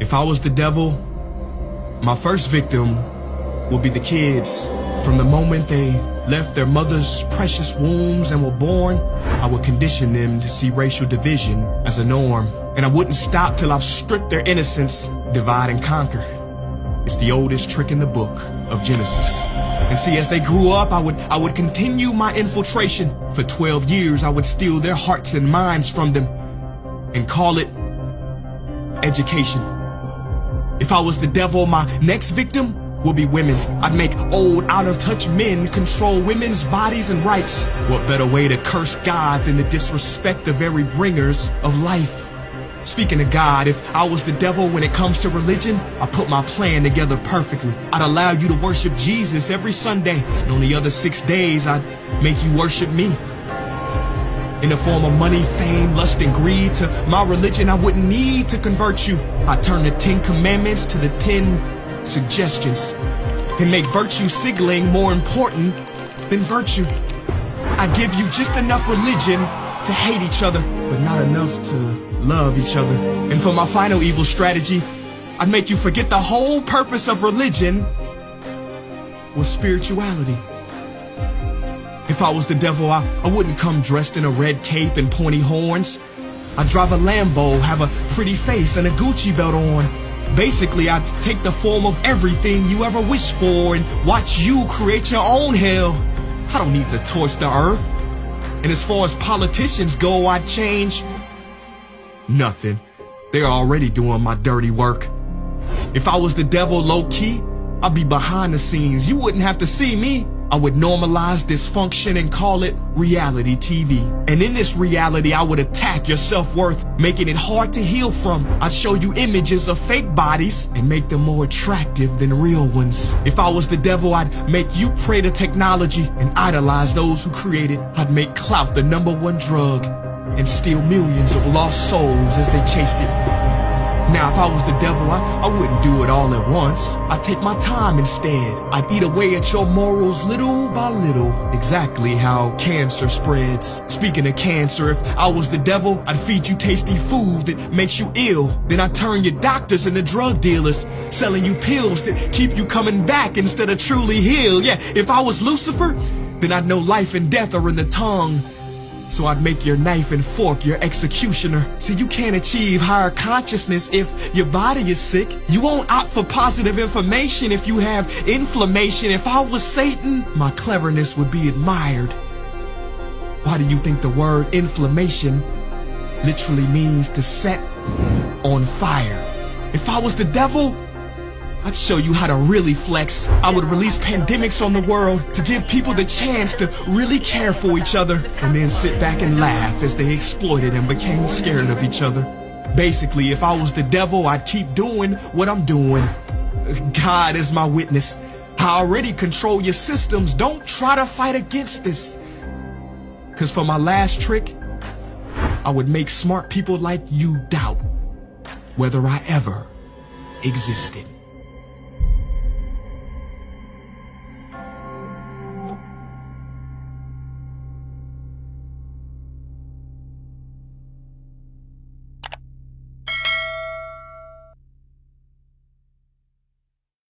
If I was the devil, my first victim will be the kids. From the moment they left their mother's precious wombs and were born, I would condition them to see racial division as a norm. And I wouldn't stop till I've stripped their innocence, divide and conquer. It's the oldest trick in the book of Genesis. And see, as they grew up, I would continue my infiltration. For 12 years, I would steal their hearts and minds from them and call it education. If I was the devil, my next victim will be women. I'd make old, out-of-touch men control women's bodies and rights. What better way to curse God than to disrespect the very bringers of life? Speaking of God, if I was the devil when it comes to religion, I put my plan together perfectly. I'd allow you to worship Jesus every Sunday, and on the other 6 days, I'd make you worship me. In the form of money, fame, lust, and greed, to my religion, I wouldn't need to convert you. I'd turn the 10 commandments to the 10 suggestions and make virtue signaling more important than virtue. I give you just enough religion to hate each other, but not enough to love each other. And for my final evil strategy, I'd make you forget the whole purpose of religion was spirituality. If I was the devil, I wouldn't come dressed in a red cape and pointy horns. I'd drive a Lambo, have a pretty face and a Gucci belt on. Basically, I'd take the form of everything you ever wished for and watch you create your own hell. I don't need to torch the earth. And as far as politicians go, I'd change nothing. They're already doing my dirty work. If I was the devil low-key, I'd be behind the scenes. You wouldn't have to see me. I would normalize dysfunction and call it reality TV. And in this reality, I would attack your self-worth, making it hard to heal from. I'd show you images of fake bodies and make them more attractive than real ones. If I was the devil, I'd make you pray to technology and idolize those who create it. I'd make clout the #1 drug and steal millions of lost souls as they chased it. Now, if I was the devil, I wouldn't do it all at once. I'd take my time instead. I'd eat away at your morals little by little, exactly how cancer spreads. Speaking of cancer, if I was the devil, I'd feed you tasty food that makes you ill. Then I'd turn your doctors into drug dealers, selling you pills that keep you coming back instead of truly healed. Yeah, if I was Lucifer, then I'd know life and death are in the tongue. So I'd make your knife and fork your executioner. See, you can't achieve higher consciousness if your body is sick. You won't opt for positive information if you have inflammation. If I was Satan, my cleverness would be admired. Why do you think the word inflammation literally means to set on fire? If I was the devil, I'd show you how to really flex. I would release pandemics on the world to give people the chance to really care for each other and then sit back and laugh as they exploited and became scared of each other. Basically, if I was the devil, I'd keep doing what I'm doing. God is my witness. I already control your systems. Don't try to fight against this. 'Cause for my last trick, I would make smart people like you doubt whether I ever existed.